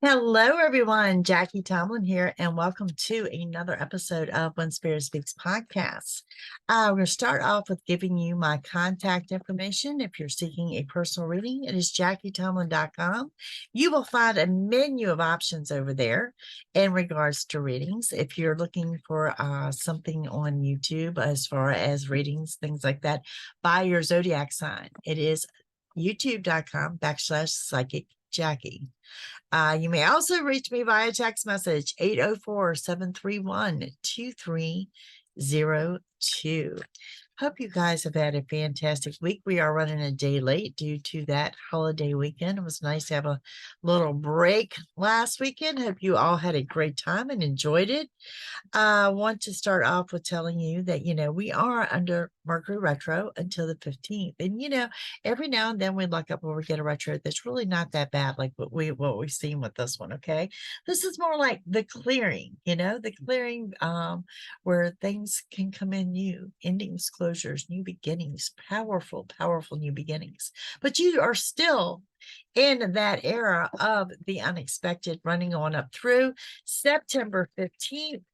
Hello, everyone. Jackie Tomlin here, and welcome to another episode of When Spirit Speaks podcast. We're going to start off with giving you my contact information. If you're seeking a personal reading, it is JackieTomlin.com. You will find a menu of options over there in regards to readings. If you're looking for something on YouTube as far as readings, things like that, by your zodiac sign, it is youtube.com/psychic Jackie. You may also reach me via text message 804-731-2302. Hope you guys have had a fantastic week. We are running a day late due to that holiday weekend. It was nice to have a little break last weekend. Hope you all had a great time and enjoyed it. I want to start off with telling you that, we are under Mercury retro until the 15th. And, every now and then we look up where we get a retro that's really not that bad, like what we've seen with this one. Okay. This is more like the clearing, the clearing where things can come in new, endings, closures, new beginnings, powerful, powerful new beginnings. But you are still in that era of the unexpected, running on up through September 15th.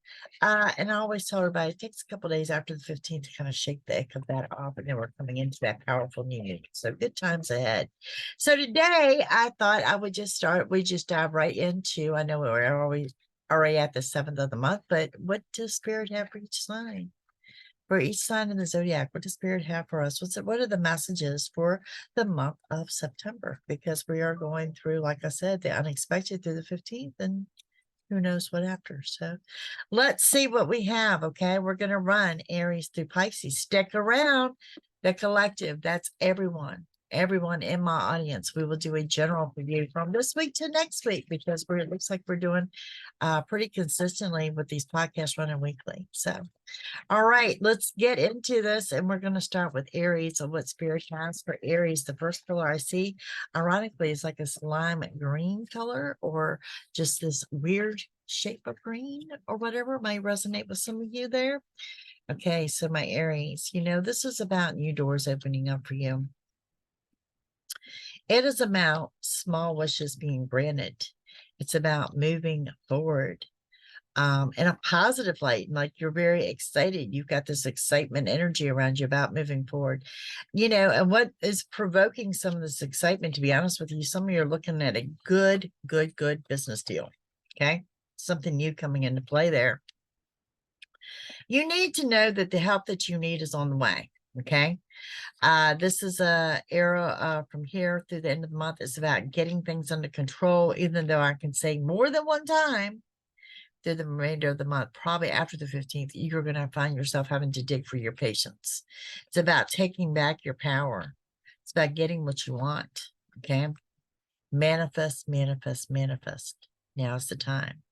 And I always tell everybody it takes a couple days after the 15th to kind of shake the ick of that off, and then we're coming into that powerful new year. So good times ahead. So today I thought I would we just dive right into, I know we're already at the 7th of the month, but what does Spirit have for each sign? For each sign in the zodiac, what does Spirit have for us? What are the messages for the month of September? Because we are going through, like I said, the unexpected through the 15th, and who knows what after. So let's see what we have. Okay, we're going to run Aries through Pisces. Stick around. The collective, that's everyone in my audience. We will do a general review from this week to next week, because it looks like we're doing pretty consistently with these podcasts running weekly. So all right, let's get into this. And we're going to start with Aries, and what Spirit has for Aries. The first color I see, ironically, is like a slime green color, or just this weird shape of green or whatever. Might resonate with some of you there. Okay, so my Aries, this is about new doors opening up for you. It is about small wishes being granted. It's about moving forward in a positive light, like you're very excited. You've got this excitement energy around you about moving forward, and what is provoking some of this excitement, to be honest with you, some of you are looking at a good business deal. Okay. Something new coming into play there. You need to know that the help that you need is on the way. Okay. This is a era from here through the end of the month. It's about getting things under control, even though I can say more than one time through the remainder of the month, probably after the 15th, you're going to find yourself having to dig for your patience. It's about taking back your power. It's about getting what you want. Okay. Manifest, manifest, manifest. Now's the time.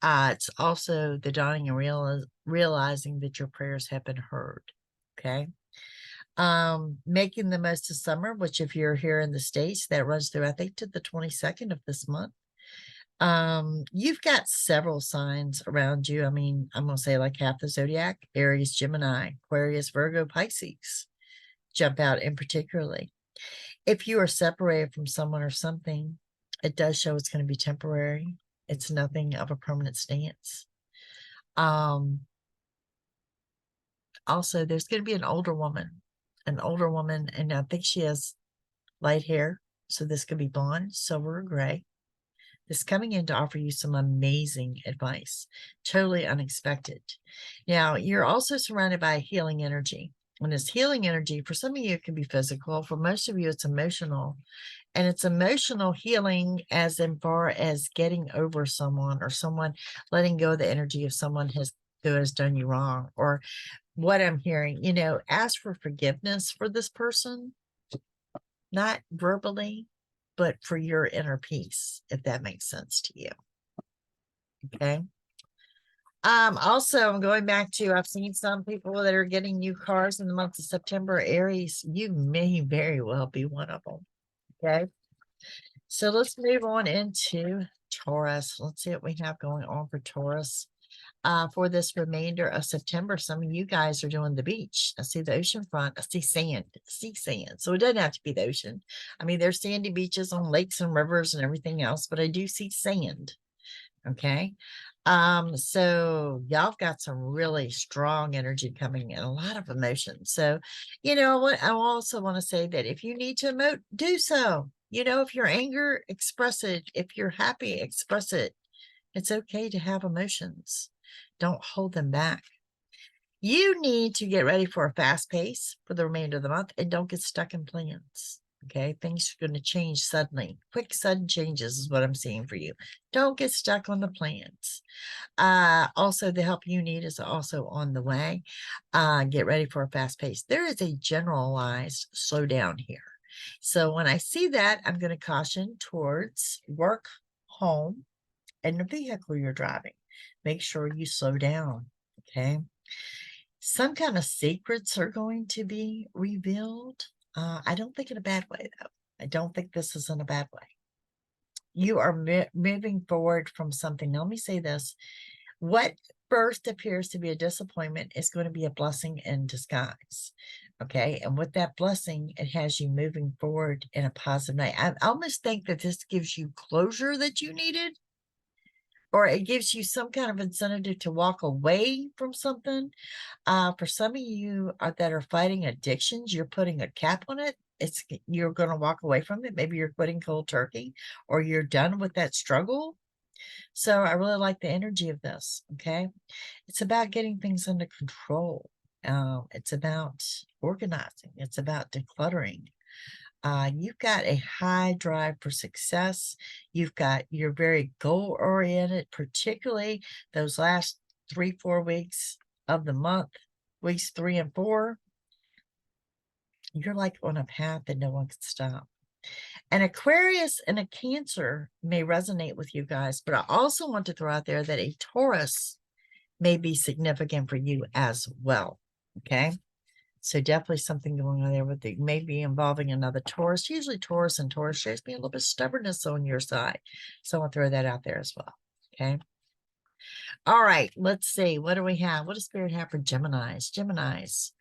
It's also the dawning and realizing that your prayers have been heard. Okay. Making the most of summer, which if you're here in the States, that runs through, I think, to the 22nd of this month. You've got several signs around you. I mean, I'm going to say like half the zodiac: Aries, Gemini, Aquarius, Virgo, Pisces jump out in particularly. If you are separated from someone or something, it does show it's going to be temporary. It's nothing of a permanent stance. Also, there's going to be an older woman, and I think she has light hair. So this could be blonde, silver, or gray. This coming in to offer you some amazing advice, totally unexpected. Now, you're also surrounded by healing energy. And this healing energy, for some of you, it can be physical. For most of you, it's emotional. And it's emotional healing as in far as getting over someone, or someone letting go of the energy of someone who has done you wrong. Or what I'm hearing, ask for forgiveness for this person, not verbally, but for your inner peace, if that makes sense to you. Okay. Also, I'm going back to, I've seen some people that are getting new cars in the month of September. Aries, you may very well be one of them. Okay. So let's move on into Taurus. Let's see what we have going on for Taurus. for this remainder of September. Some of you guys are doing the beach. I see the ocean front. I see sand, sea sand. So it doesn't have to be the ocean. I mean, there's sandy beaches on lakes and rivers and everything else, but I do see sand. Okay. So y'all got some really strong energy coming in, a lot of emotion. So, you know what, I also want to say that if you need to emote, do so. You know, if you're angry, express it. If you're happy, express it. It's okay to have emotions. Don't hold them back. You need to get ready for a fast pace for the remainder of the month and don't get stuck in plans. Okay, things are going to change suddenly. Quick, sudden changes is what I'm seeing for you. Don't get stuck on the plans. Also, the help you need is also on the way. Get ready for a fast pace. There is a generalized slowdown here. So when I see that, I'm going to caution towards work, home, and the vehicle you're driving. Make sure you slow down. Okay. Some kind of secrets are going to be revealed. I don't think in a bad way, though. I don't think this is in a bad way. You are moving forward from something. Now, let me say this. What first appears to be a disappointment is going to be a blessing in disguise. Okay. And with that blessing, it has you moving forward in a positive way. I almost think that this gives you closure that you needed, or it gives you some kind of incentive to walk away from something. For some of you that are fighting addictions, you're putting a cap on it. You're going to walk away from it. Maybe you're quitting cold turkey, or you're done with that struggle. So I really like the energy of this. Okay. It's about getting things under control. It's about organizing. It's about decluttering. You've got a high drive for success. You're very goal oriented, particularly those last 3-4 weeks of the month, weeks 3 and 4. You're like on a path that no one can stop. An Aquarius and a Cancer may resonate with you guys, but I also want to throw out there that a Taurus may be significant for you as well. Okay. So definitely something going on there with it, maybe involving another Taurus. Usually Taurus and Taurus shares being a little bit of stubbornness on your side. So I'll throw that out there as well. Okay. All right. Let's see. What do we have? What does Spirit have for Geminis? Geminis,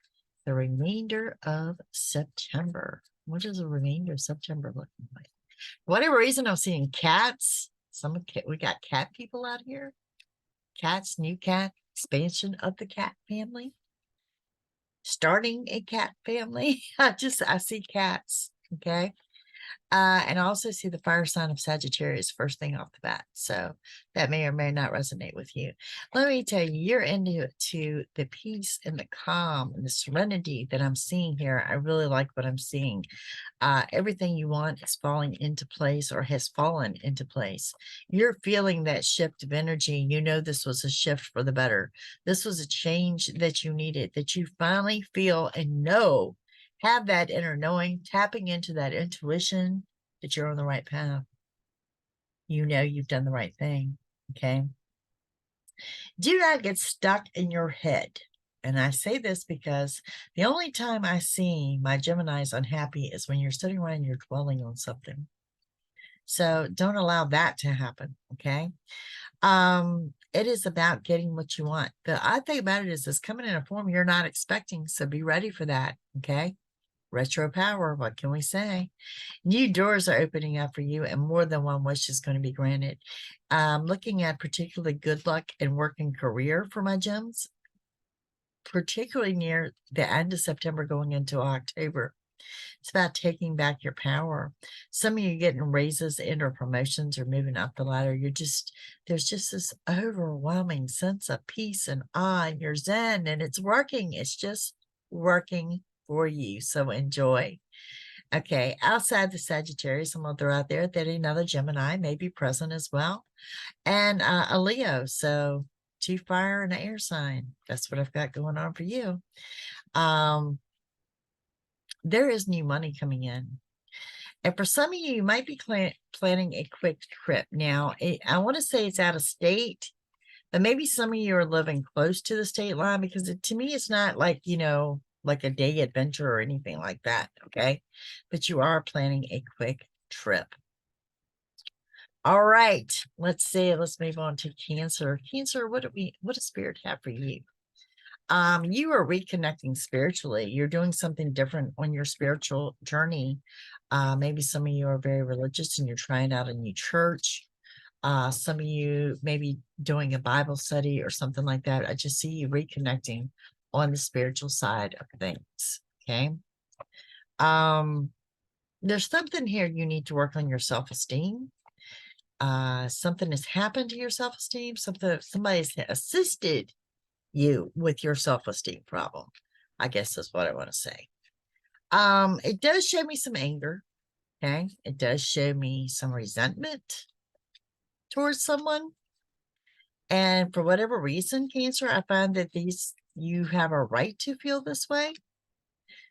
the remainder of September. What is the remainder of September looking like? For whatever reason, I'm seeing cats. We got cat people out here. Cats, new cat, expansion of the cat family. Starting a cat family. I see cats. Okay. And I also see the fire sign of Sagittarius first thing off the bat. So that may or may not resonate with you. Let me tell you, you're into the peace and the calm and the serenity that I'm seeing here. I really like what I'm seeing. Everything you want is falling into place, or has fallen into place. You're feeling that shift of energy. You know, this was a shift for the better. This was a change that you needed, that you finally feel and know. Have that inner knowing, tapping into that intuition that you're on the right path. You know you've done the right thing. Okay. Do not get stuck in your head. And I say this because the only time I see my Geminis unhappy is when you're sitting around and you're dwelling on something. So don't allow that to happen. Okay. It is about getting what you want. The odd thing about it is it's coming in a form you're not expecting. So be ready for that. Okay. Retro power, what can we say? New doors are opening up for you, and more than one wish is going to be granted. Looking at particularly good luck and working career for my gems, particularly near the end of September going into October. It's about taking back your power. Some of you getting raises and or promotions or moving up the ladder. There's just this overwhelming sense of peace and awe, and you're zen, and it's working. It's just working for you. So enjoy. Okay, outside the Sagittarius, I'm going to throw out there that another Gemini may be present as well, and a Leo. So 2 fire and an air sign. That's what I've got going on for you. There is new money coming in. And for some of you, you might be planning a quick trip. Now, I want to say it's out of state, but maybe some of you are living close to the state line, because to me, it's not like, like a day adventure or anything like that. Okay. But you are planning a quick trip. All right, let's see. Let's move on to Cancer. Cancer, what does Spirit have for you? You are reconnecting spiritually. You're doing something different on your spiritual journey. Maybe some of you are very religious and you're trying out a new church. Some of you maybe doing a Bible study or something like that. I just see you reconnecting on the spiritual side of things. Okay. There's something here you need to work on your self-esteem. Something has happened to your self-esteem. Somebody's assisted you with your self-esteem problem, I guess is what I want to say. It does show me some anger. Okay. It does show me some resentment towards someone. And for whatever reason, Cancer, I find that you have a right to feel this way.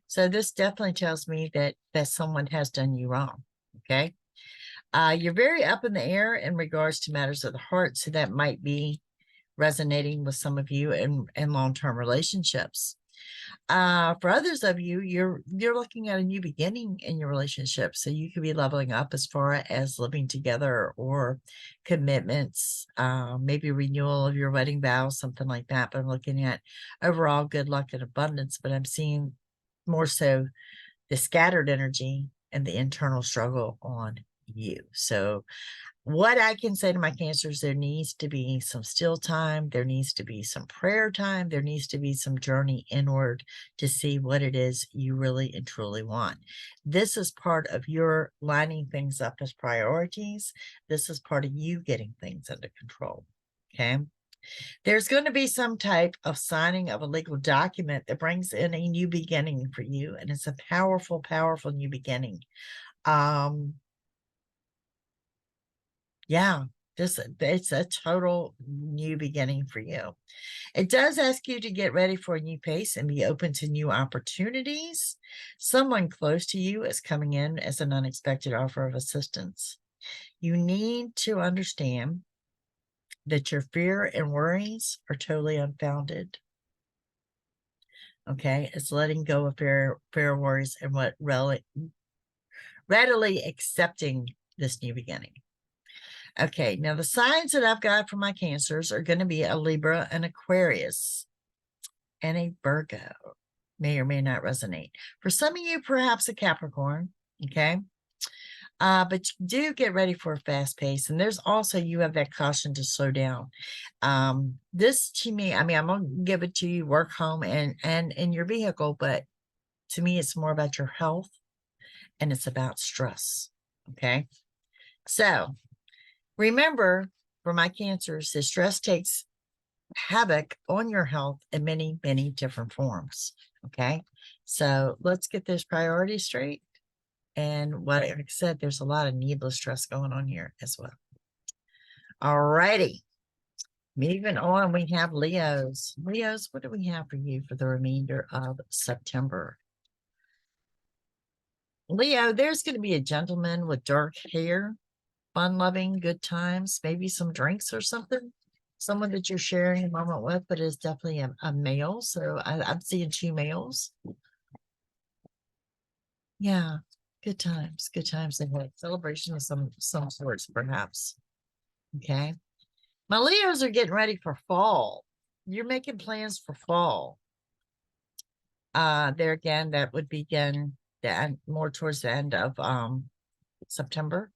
So this definitely tells me that someone has done you wrong. Okay. You're very up in the air in regards to matters of the heart. So that might be resonating with some of you in long-term relationships. For others of you, you're looking at a new beginning in your relationship. So you could be leveling up as far as living together or commitments, maybe renewal of your wedding vows, something like that. But I'm looking at overall good luck and abundance, but I'm seeing more so the scattered energy and the internal struggle on you. So what I can say to my Cancers, there needs to be some still time. There needs to be some prayer time. There needs to be some journey inward to see what it is you really and truly want. This is part of your lining things up as priorities. This is part of you getting things under control. Okay. There's going to be some type of signing of a legal document that brings in a new beginning for you. And it's a powerful, powerful new beginning. Yeah, it's a total new beginning for you. It does ask you to get ready for a new pace and be open to new opportunities. Someone close to you is coming in as an unexpected offer of assistance. You need to understand that your fear and worries are totally unfounded. Okay, it's letting go of fear, worries, and what readily accepting this new beginning. Okay, now the signs that I've got for my Cancers are going to be a Libra, an Aquarius, and a Virgo. May or may not resonate. For some of you, perhaps a Capricorn, okay? But you do get ready for a fast pace. And there's also, you have that caution to slow down. This to me, I mean, I'm going to give it to you, work, home, and in your vehicle, but to me, it's more about your health and it's about stress, okay? So remember, for my Cancers, the stress takes havoc on your health in many, many different forms. Okay. So let's get those priorities straight. And like I said, there's a lot of needless stress going on here as well. All righty. Moving on, we have Leos. Leos, what do we have for you for the remainder of September? Leo, there's going to be a gentleman with dark hair, fun-loving, good times, maybe some drinks or something. Someone that you're sharing a moment with, but it's definitely a male. So I'm seeing two males. Yeah, good times ahead. Celebration of some sorts, perhaps. Okay. My Leos are getting ready for fall. You're making plans for fall. There again, that would begin more towards the end of September.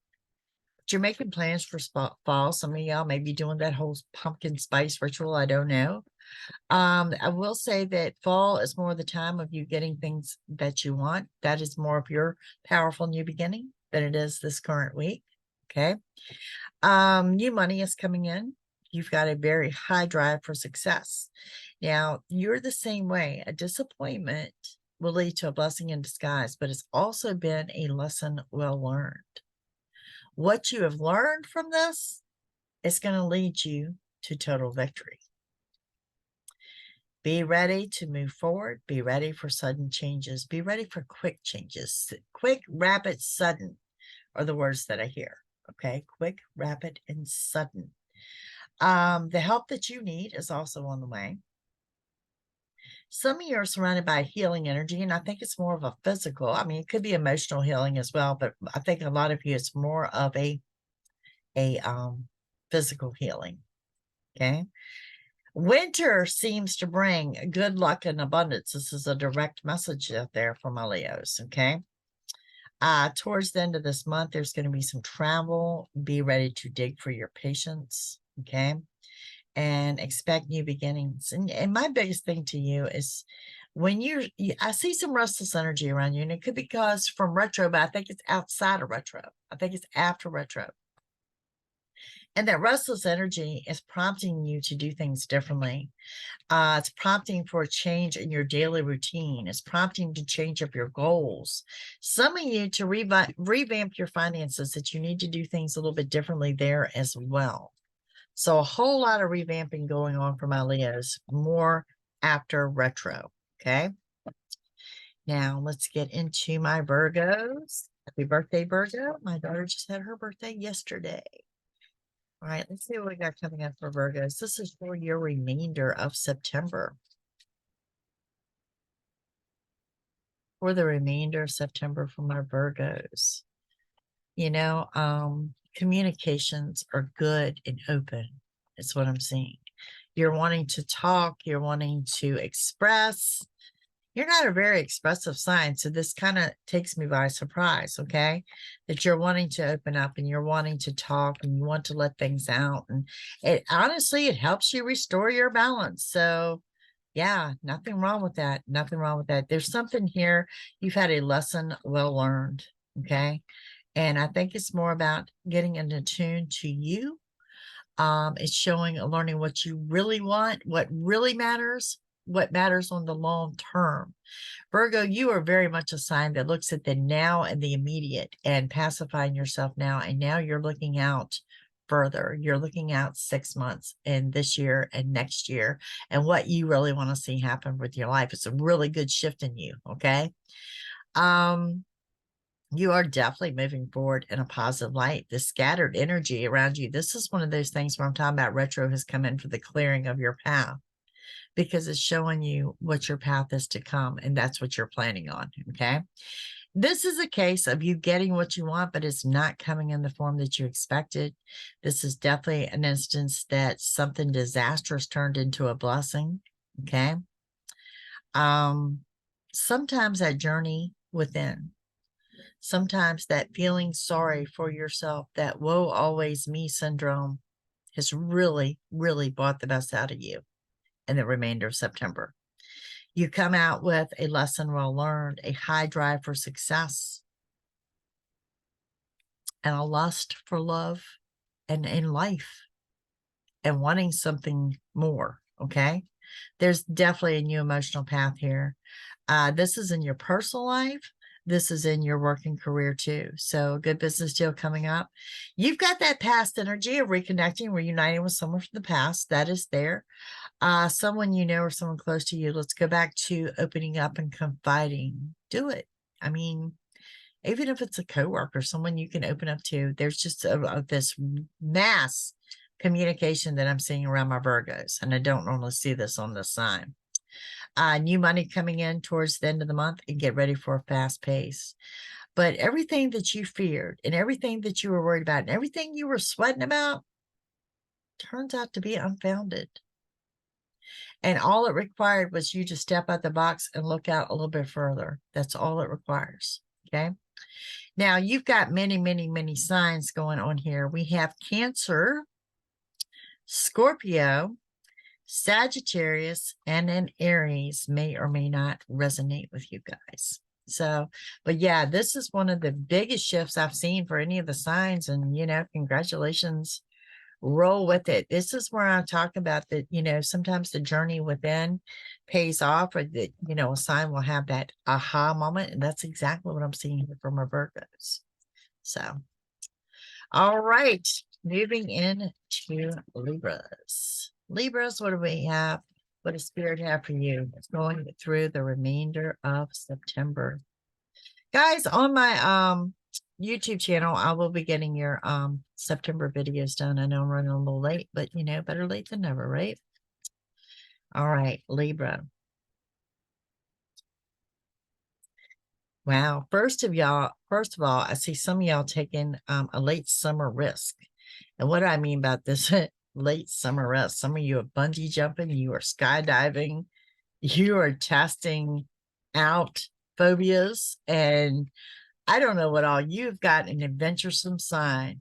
But you're making plans for fall. Some of y'all may be doing that whole pumpkin spice ritual. I don't know. I will say that fall is more the time of you getting things that you want. That is more of your powerful new beginning than it is this current week. Okay. New money is coming in. You've got a very high drive for success. Now, you're the same way. A disappointment will lead to a blessing in disguise, but it's also been a lesson well learned. What you have learned from this is going to lead you to total victory. Be ready to move forward. Be ready for sudden changes. Be ready for quick changes. Quick, rapid, sudden are the words that I hear. Okay, quick, rapid, and sudden. The help that you need is also on the way. Some of you are surrounded by healing energy, and I think it's more of a physical. I mean, it could be emotional healing as well, but I think a lot of you, it's more of a a physical healing. Okay. Winter seems to bring good luck and abundance. This is a direct message out there for my Leos. Okay. Towards the end of this month, there's going to be some travel. Be ready to dig for your patience. Okay. And expect new beginnings. And my biggest thing to you is when I see some restless energy around you, and it could be because from retro, but I think it's outside of retro. I think it's after retro. And that restless energy is prompting you to do things differently. It's prompting for a change in your daily routine. It's prompting to change up your goals. Some of you to revamp your finances, that you need to do things a little bit differently there as well. So a whole lot of revamping going on for my Leos, more after retro. Okay. Now let's get into my Virgos. Happy birthday, Virgo. My daughter just had her birthday yesterday. All right, let's see what we got coming up for Virgos. This is for your remainder of September. For the remainder of September from our Virgos. You know, communications are good and open. It's what I'm seeing. You're wanting to talk. You're wanting to express. You're not a very expressive sign, so this kind of takes me by surprise, okay? That you're wanting to open up and you're wanting to talk and you want to let things out. And it honestly, it helps you restore your balance. So yeah, nothing wrong with that. Nothing wrong with that. There's something here. You've had a lesson well learned, okay? And I think it's more about getting in tune to you. It's showing, learning what you really want, what really matters, what matters on the long term. Virgo, you are very much a sign that looks at the now and the immediate and pacifying yourself now. And now you're looking out further. You're looking out 6 months and this year and next year and what you really want to see happen with your life. It's a really good shift in you. Okay. You are definitely moving forward in a positive light. The scattered energy around you. This is one of those things where I'm talking about retro has come in for the clearing of your path, because it's showing you what your path is to come. And that's what you're planning on. Okay. This is a case of you getting what you want, but it's not coming in the form that you expected. This is definitely an instance that something disastrous turned into a blessing. Okay. Sometimes that journey within, sometimes that feeling sorry for yourself, that woe always me syndrome has really, really brought the best out of you in the remainder of September. You come out with a lesson well learned, a high drive for success, and a lust for love and in life and wanting something more. Okay. There's definitely a new emotional path here. This is in your personal life. This is in your working career too. So a good business deal coming up. You've got that past energy of reconnecting, reuniting with someone from the past. That is there. Someone you know or someone close to you. Let's go back to opening up and confiding. Do it. I mean, even if it's a coworker, someone you can open up to, there's just this mass communication that I'm seeing around my Virgos. And I don't normally see this on this sign. New money coming in towards the end of the month, and get ready for a fast pace. But everything that you feared and everything that you were worried about and everything you were sweating about turns out to be unfounded. And all it required was you to step out the box and look out a little bit further. That's all it requires. Okay. Now you've got many, many, many signs going on here. We have Cancer, Scorpio, Sagittarius, and an Aries may or may not resonate with you guys. So, but yeah, this is one of the biggest shifts I've seen for any of the signs. And, you know, congratulations. Roll with it. This is where I talk about that, you know, sometimes the journey within pays off, or that, you know, a sign will have that aha moment. And that's exactly what I'm seeing here from our Virgos. So, all right, moving into Libras. Libras, what do we have? What does Spirit have for you? It's going through the remainder of September. Guys, on my YouTube channel, I will be getting your September videos done. I know I'm running a little late, but you know, better late than never, right? All right, Libra. Wow. First of all, I see some of y'all taking a late summer risk. And what do I mean about this? Late summer rest. Some of you are bungee jumping, you are skydiving, you are testing out phobias, and I don't know what all. You've got an adventuresome sight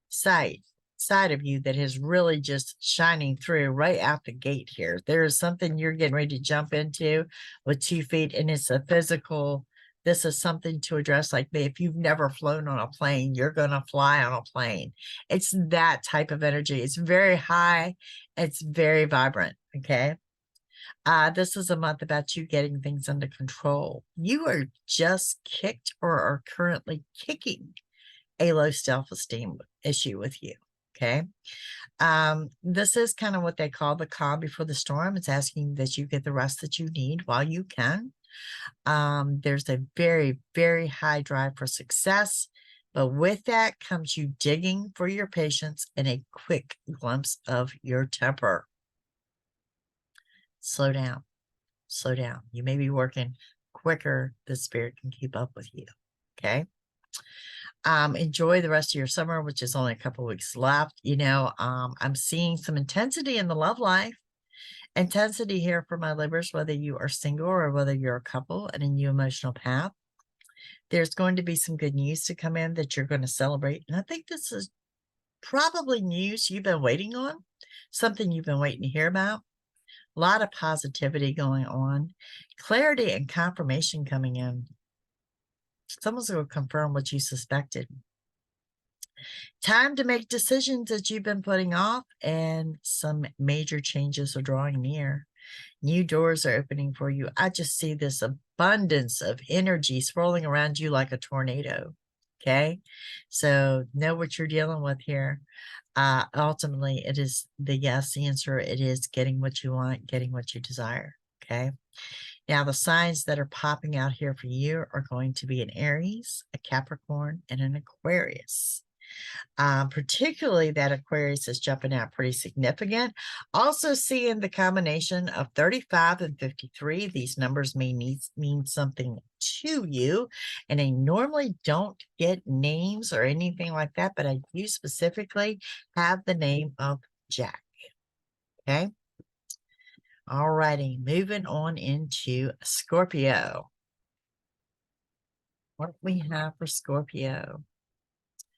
side of you that is really just shining through right out the gate here. There is something you're getting ready to jump into with 2 feet, and it's a physical. This is something to address. Like me, if you've never flown on a plane, you're going to fly on a plane. It's that type of energy. It's very high. It's very vibrant. Okay. This is a month about you getting things under control. You are just kicked or are currently kicking a low self-esteem issue with you. Okay. This is kind of what they call the calm before the storm. It's asking that you get the rest that you need while you can. There's a very, very high drive for success, but with that comes you digging for your patience and a quick glimpse of your temper. Slow down, slow down. You may be working quicker than spirit can keep up with you. Okay. Enjoy the rest of your summer, which is only a couple weeks left. I'm seeing some intensity in the love life. Intensity here for my Libras, whether you are single or whether you're a couple and a new emotional path. There's going to be some good news to come in that you're going to celebrate. And I think this is probably news you've been waiting on, something you've been waiting to hear about. A lot of positivity going on, clarity and confirmation coming in. Someone's going to confirm what you suspected. Time to make decisions that you've been putting off, and some major changes are drawing near. New doors are opening for you. I just see this abundance of energy swirling around you like a tornado. Okay. So know what you're dealing with here. Ultimately, it is the yes answer. It is getting what you want, getting what you desire. Okay. Now, the signs that are popping out here for you are going to be an Aries, a Capricorn, and an Aquarius. Particularly that Aquarius is jumping out pretty significant. Also seeing the combination of 35 and 53. These numbers may mean something to you. And I normally don't get names or anything like that, but I do specifically have the name of Jack. Okay. All righty, moving on into Scorpio. What do we have for Scorpio?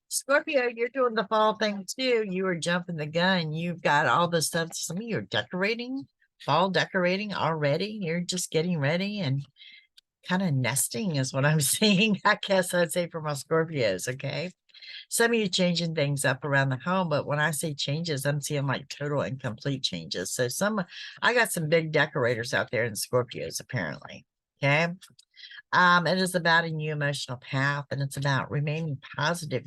Scorpio, you're doing the fall thing too. You are jumping the gun. You've got all the stuff. Some of you are decorating, fall decorating already. You're just getting ready and kind of nesting is what I'm seeing. I guess I'd say for my Scorpios, okay? Some of you changing things up around the home, but when I say changes, I'm seeing like total and complete changes. So I got some big decorators out there in Scorpios, apparently. Okay. It is about a new emotional path, and it's about remaining positive.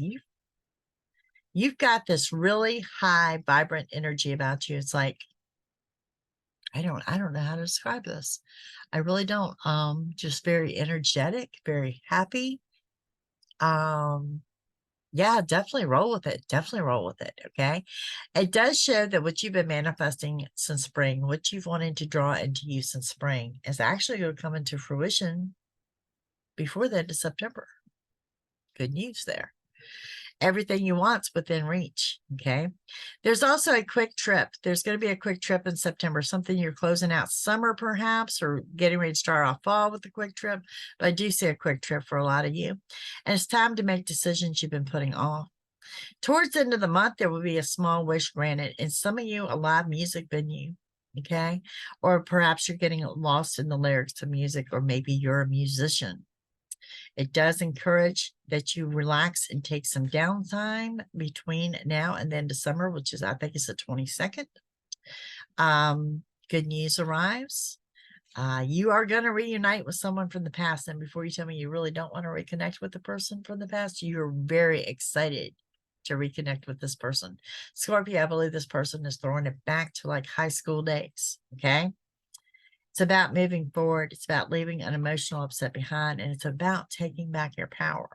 You've got this really high, vibrant energy about you. It's like, I don't know how to describe this. I really don't. Just very energetic, very happy. Yeah, definitely roll with it. Definitely roll with it. Okay. It does show that what you've been manifesting since spring, what you've wanted to draw into you since spring, is actually going to come into fruition before the end of September. Good news there. Everything you want's within reach. Okay. There's also a quick trip. There's going to be a quick trip in September, something you're closing out summer perhaps, or getting ready to start off fall with a quick trip. But I do see a quick trip for a lot of you. And it's time to make decisions you've been putting off. Towards the end of the month, there will be a small wish granted, and some of you a live music venue. Okay. Or perhaps you're getting lost in the lyrics of music, or maybe you're a musician. It does encourage that you relax and take some downtime between now and then to summer, which is, I think it's the 22nd. Good news arrives. You are going to reunite with someone from the past. And before you tell me you really don't want to reconnect with the person from the past, you're very excited to reconnect with this person. Scorpio, I believe this person is throwing it back to like high school days. Okay. It's about moving forward. It's about leaving an emotional upset behind, and it's about taking back your power.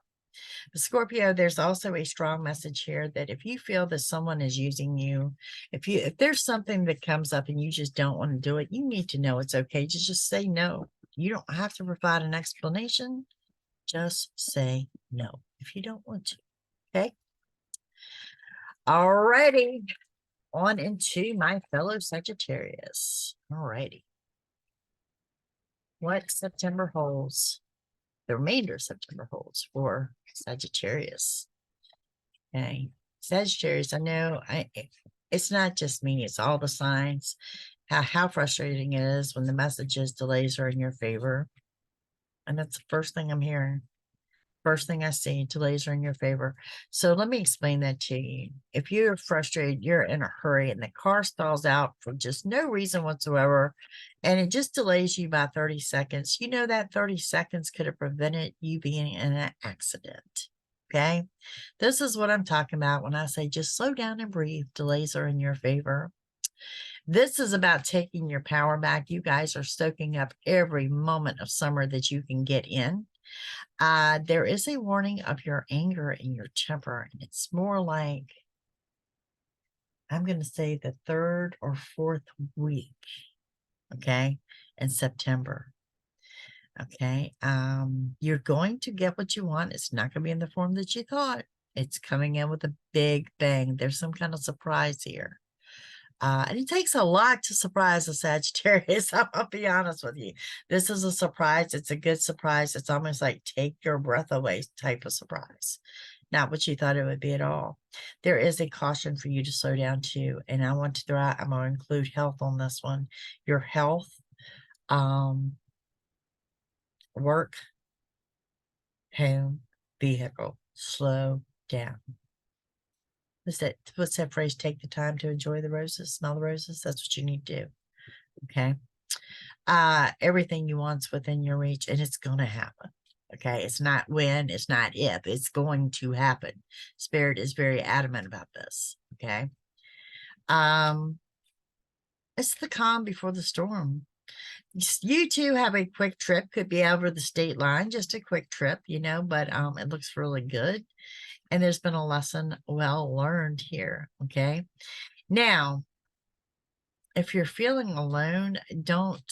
But Scorpio, there's also a strong message here that if you feel that someone is using you, if there's something that comes up and you just don't want to do it, you need to know it's okay to just say no. You don't have to provide an explanation. Just say no if you don't want to. Okay. Alrighty, on into my fellow Sagittarius. Alrighty, what September holds, the remainder of September holds for Sagittarius. Okay, Sagittarius, I know it's not just me, it's all the signs. How frustrating it is when the messages delays are in your favor. And that's the first thing I'm hearing. First thing I see, delays are in your favor. So let me explain that to you. If you're frustrated, you're in a hurry and the car stalls out for just no reason whatsoever, and it just delays you by 30 seconds, you know that 30 seconds could have prevented you being in an accident. Okay? This is what I'm talking about when I say just slow down and breathe. Delays are in your favor. This is about taking your power back. You guys are soaking up every moment of summer that you can get in. There is a warning of your anger and your temper, and it's more like, I'm going to say the third or fourth week, okay, in September. Okay, you're going to get what you want. It's not going to be in the form that you thought. It's coming in with a big bang. There's some kind of surprise here. And it takes a lot to surprise a Sagittarius. I'll be honest with you. This is a surprise. It's a good surprise. It's almost like take your breath away type of surprise. Not what you thought it would be at all. There is a caution for you to slow down too. And I want to throw out, I'm going to include health on this one. Your health, work, home, vehicle. Slow down. What's that phrase? Take the time to enjoy the roses, smell the roses. That's what you need to do. Okay. Everything you want's within your reach, and it's going to happen. Okay. It's not when, it's not if, it's going to happen. Spirit is very adamant about this. Okay. It's the calm before the storm. You two have a quick trip, could be over the state line, just a quick trip, but it looks really good. And there's been a lesson well learned here. Okay. Now, if you're feeling alone, don't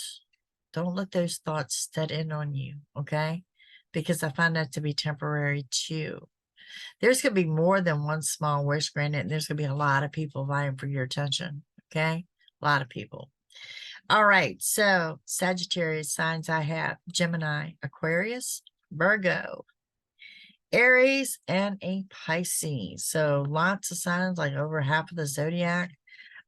let those thoughts set in on you. Okay. Because I find that to be temporary too. There's going to be more than one small wish granted, and there's going to be a lot of people vying for your attention. Okay. A lot of people. All right. So Sagittarius signs I have: Gemini, Aquarius, Virgo, Aries, and a Pisces. So lots of signs, like over half of the zodiac.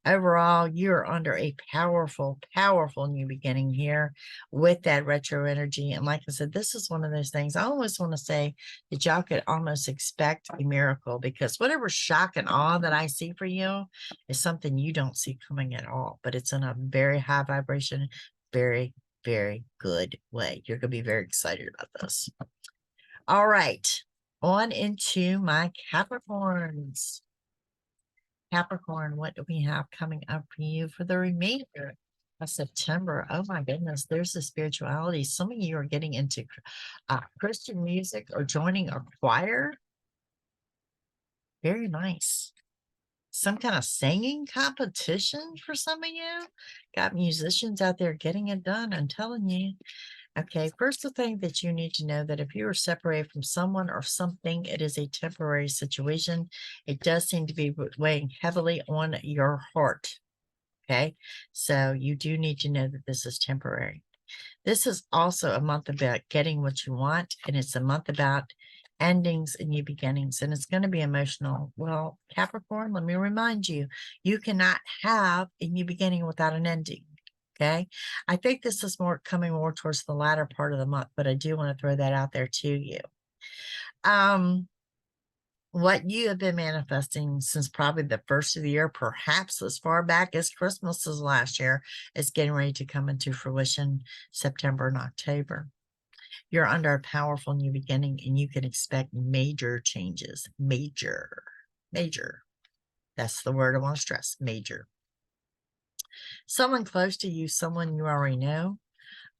Overall, you're under a powerful, powerful new beginning here with that retro energy. And like I said, this is one of those things I always want to say that y'all could almost expect a miracle, because whatever shock and awe that I see for you is something you don't see coming at all, but it's in a very high vibration, very, very good way. You're going to be very excited about this. All right. On into my Capricorns. Capricorn, what do we have coming up for you for the remainder of September? Oh my goodness, there's the spirituality. Some of you are getting into Christian music or joining a choir. Very nice. Some kind of singing competition for some of you. Got musicians out there getting it done, I'm telling you. Okay, first the thing that you need to know, that if you are separated from someone or something, it is a temporary situation. It does seem to be weighing heavily on your heart. Okay, so you do need to know that this is temporary. This is also a month about getting what you want, and it's a month about endings and new beginnings, and it's going to be emotional. Well, Capricorn, let me remind you, you cannot have a new beginning without an ending. Okay. I think this is coming more towards the latter part of the month, but I do want to throw that out there to you. What you have been manifesting since probably the first of the year, perhaps as far back as Christmas's last year, is getting ready to come into fruition September and October. You're under a powerful new beginning, and you can expect major changes. Major. That's the word I want to stress. Major. Someone close to you, someone you already know,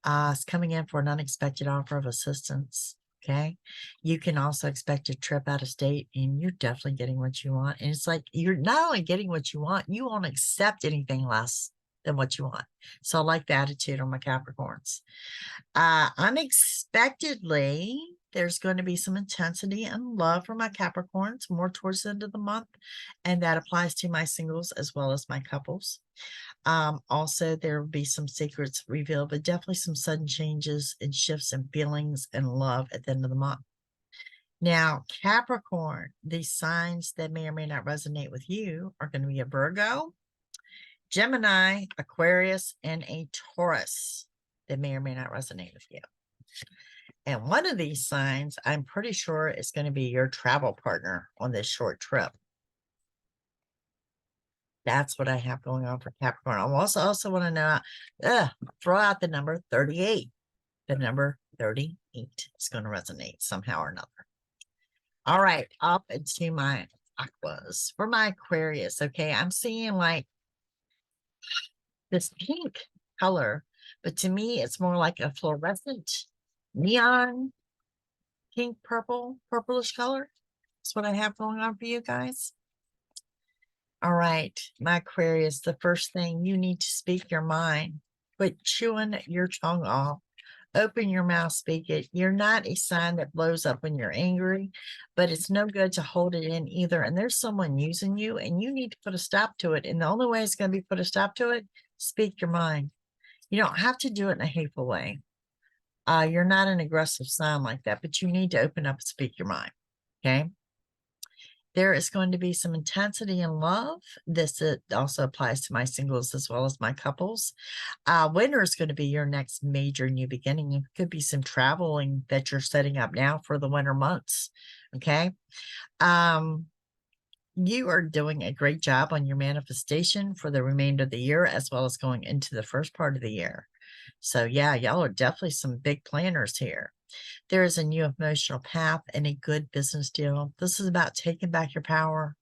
is coming in for an unexpected offer of assistance. Okay. You can also expect a trip out of state, and you're definitely getting what you want. And it's like, you're not only getting what you want, you won't accept anything less than what you want. So I like the attitude on my Capricorns. Unexpectedly, there's going to be some intensity and love for my Capricorns more towards the end of the month. And that applies to my singles as well as my couples. Also, there will be some secrets revealed, but definitely some sudden changes and shifts in feelings and love at the end of the month. Now, Capricorn, these signs that may or may not resonate with you are going to be a Virgo, Gemini, Aquarius, and a Taurus that may or may not resonate with you. And one of these signs, I'm pretty sure is going to be your travel partner on this short trip. That's what I have going on for Capricorn. I also want to know, throw out the number 38. The number 38 is going to resonate somehow or another. All right, up into my aquas. For my Aquarius, okay, I'm seeing like this pink color, but to me, it's more like a fluorescent neon pink, purplish color. That's what I have going on for you guys. All right, my Aquarius, the first thing you need to speak your mind. Quit chewing your tongue off. Open your mouth, speak it. You're not a sign that blows up when you're angry, but it's no good to hold it in either. And there's someone using you, and you need to put a stop to it. And the only way it's going to be put a stop to it, speak your mind. You don't have to do it in a hateful way. You're not an aggressive sign like that, but you need to open up and speak your mind. Okay. There is going to be some intensity in love. This also applies to my singles as well as my couples. Winter is going to be your next major new beginning. It could be some traveling that you're setting up now for the winter months. Okay. You are doing a great job on your manifestation for the remainder of the year, as well as going into the first part of the year. So yeah, y'all are definitely some big planners here. There is a new emotional path and a good business deal. This is about taking back your power,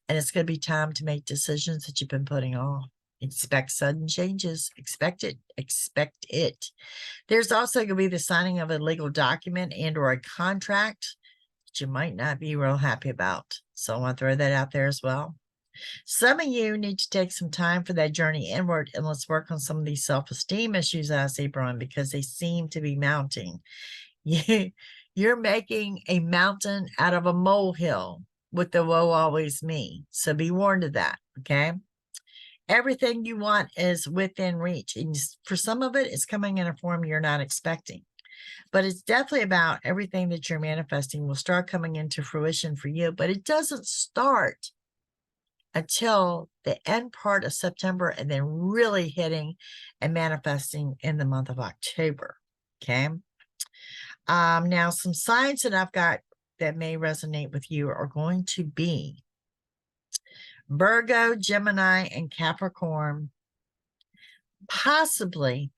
and it's going to be time to make decisions that you've been putting off. Expect sudden changes. Expect it. Expect it. There's also going to be the signing of a legal document and or a contract that you might not be real happy about. So I want to throw that out there as well. Some of you need to take some time for that journey inward, and let's work on some of these self-esteem issues I see brewing, because they seem to be mounting. You're making a mountain out of a molehill with the woe always me. So be warned of that, okay? Everything you want is within reach. And for some of it, it's coming in a form you're not expecting. But it's definitely about everything that you're manifesting will start coming into fruition for you. But it doesn't start until the end part of September, and then really hitting and manifesting in the month of October, okay? Now, some signs that I've got that may resonate with you are going to be Virgo, Gemini, and Capricorn, possibly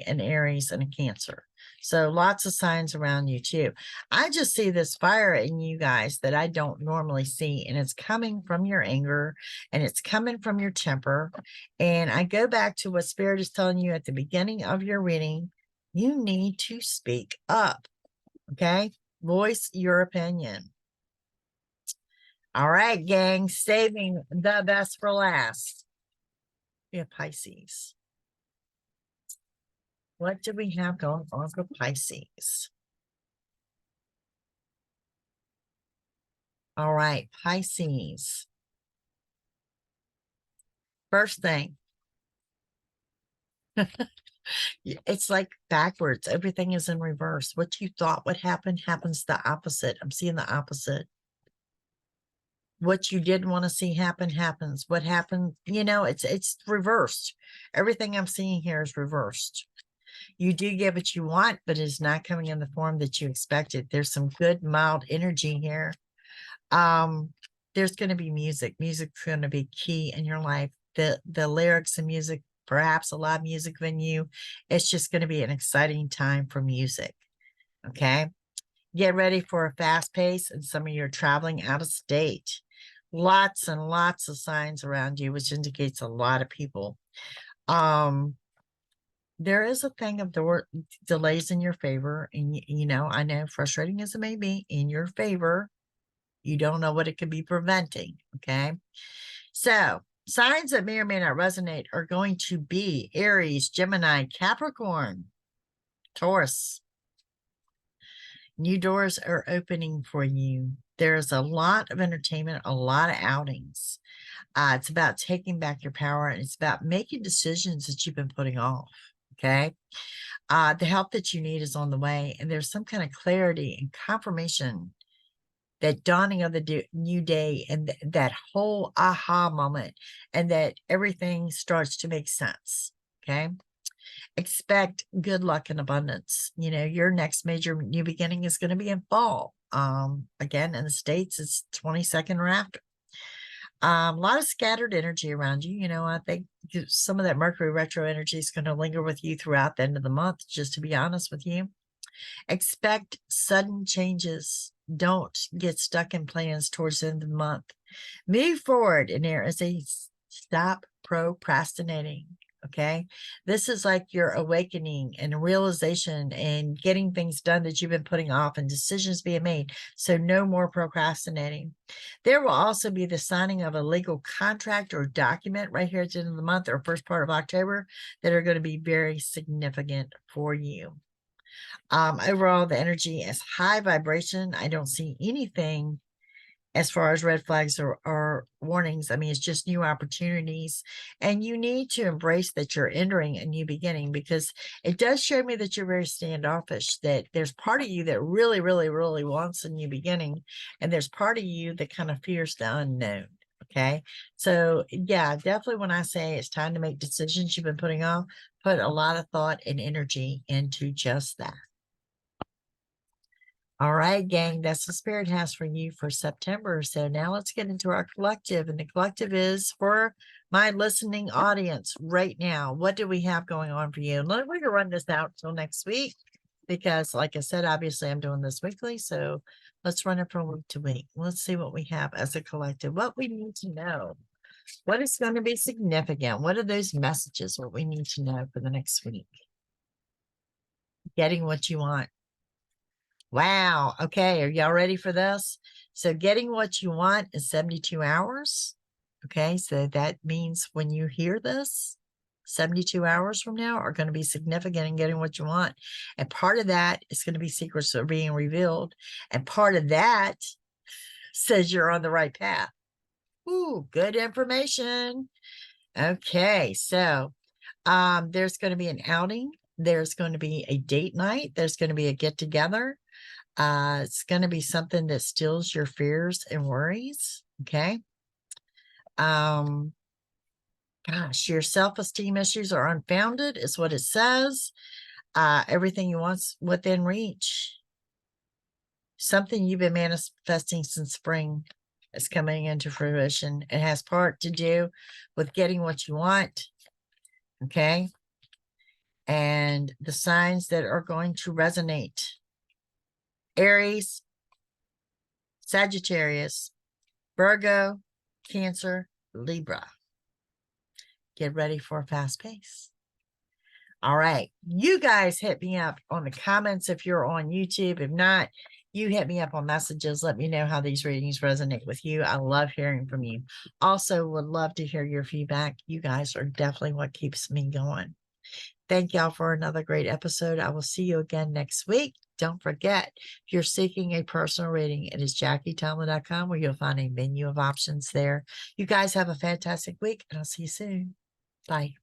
an Aries and a Cancer. So lots of signs around you too. I just see this fire in you guys that I don't normally see, and it's coming from your anger, and it's coming from your temper. And I go back to what Spirit is telling you at the beginning of your reading. You need to speak up, okay? Voice your opinion. All right, gang, saving the best for last. We have Pisces. What do we have going on for Pisces? All right, Pisces. First thing, it's like backwards. Everything is in reverse. What you thought would happen happens the opposite. I'm seeing the opposite. What you didn't want to see happen happens. What happened, it's reversed. Everything I'm seeing here is reversed. You do get what you want, but it's not coming in the form that you expected. There's some good, mild energy here. There's going to be music. Music's going to be key in your life. The lyrics and music, perhaps a live music venue. It's just going to be an exciting time for music. Okay. Get ready for a fast pace, and some of you are traveling out of state. Lots and lots of signs around you, which indicates a lot of people. There is a thing of delays in your favor. And, I know, frustrating as it may be, in your favor. You don't know what it could be preventing, okay? So, signs that may or may not resonate are going to be Aries, Gemini, Capricorn, Taurus. New doors are opening for you. There's a lot of entertainment, a lot of outings. It's about taking back your power, and it's about making decisions that you've been putting off. Okay. The help that you need is on the way, and there's some kind of clarity and confirmation, that dawning of the new day, and that whole aha moment, and that everything starts to make sense. Okay. Expect good luck and abundance. You know, your next major new beginning is going to be in fall. Again, in the States, it's 22nd or after. A lot of scattered energy around you. You know, I think some of that Mercury retro energy is going to linger with you throughout the end of the month, just to be honest with you. Expect sudden changes. Don't get stuck in plans towards the end of the month. Move forward, and there is a stop procrastinating. Okay. This is like your awakening and realization and getting things done that you've been putting off, and decisions being made. So no more procrastinating. There will also be the signing of a legal contract or document right here at the end of the month or first part of October that are going to be very significant for you. Overall, the energy is high vibration. I don't see anything as far as red flags or warnings. I mean, it's just new opportunities, and you need to embrace that you're entering a new beginning, because it does show me that you're very standoffish, that there's part of you that really, really, really wants a new beginning, and there's part of you that kind of fears the unknown. Okay. So yeah, definitely when I say it's time to make decisions you've been putting off, put a lot of thought and energy into just that. All right, gang, that's what Spirit has for you for September. So now let's get into our collective. And the collective is for my listening audience right now. What do we have going on for you? And we're going to run this out till next week, because like I said, obviously I'm doing this weekly. So let's run it from week to week. Let's see what we have as a collective, what we need to know, what is going to be significant. What are those messages, what we need to know for the next week? Getting what you want. Wow. Okay. Are y'all ready for this? So getting what you want is 72 hours. Okay. So that means when you hear this, 72 hours from now are going to be significant in getting what you want. And part of that is going to be secrets that are being revealed. And part of that says you're on the right path. Ooh, good information. Okay. So there's going to be an outing. There's going to be a date night. There's going to be a get together. It's going to be something that stills your fears and worries. Okay. Gosh, your self-esteem issues are unfounded is what it says. Everything you want's within reach. Something you've been manifesting since spring is coming into fruition. It has part to do with getting what you want. Okay. And the signs that are going to resonate: Aries, Sagittarius, Virgo, Cancer, Libra. Get ready for a fast pace. All right. You guys hit me up on the comments if you're on YouTube. If not, you hit me up on messages. Let me know how these readings resonate with you. I love hearing from you. Also, would love to hear your feedback. You guys are definitely what keeps me going. Thank y'all for another great episode. I will see you again next week. Don't forget, if you're seeking a personal reading, it is JackieTomlin.com, where you'll find a menu of options there. You guys have a fantastic week, and I'll see you soon. Bye.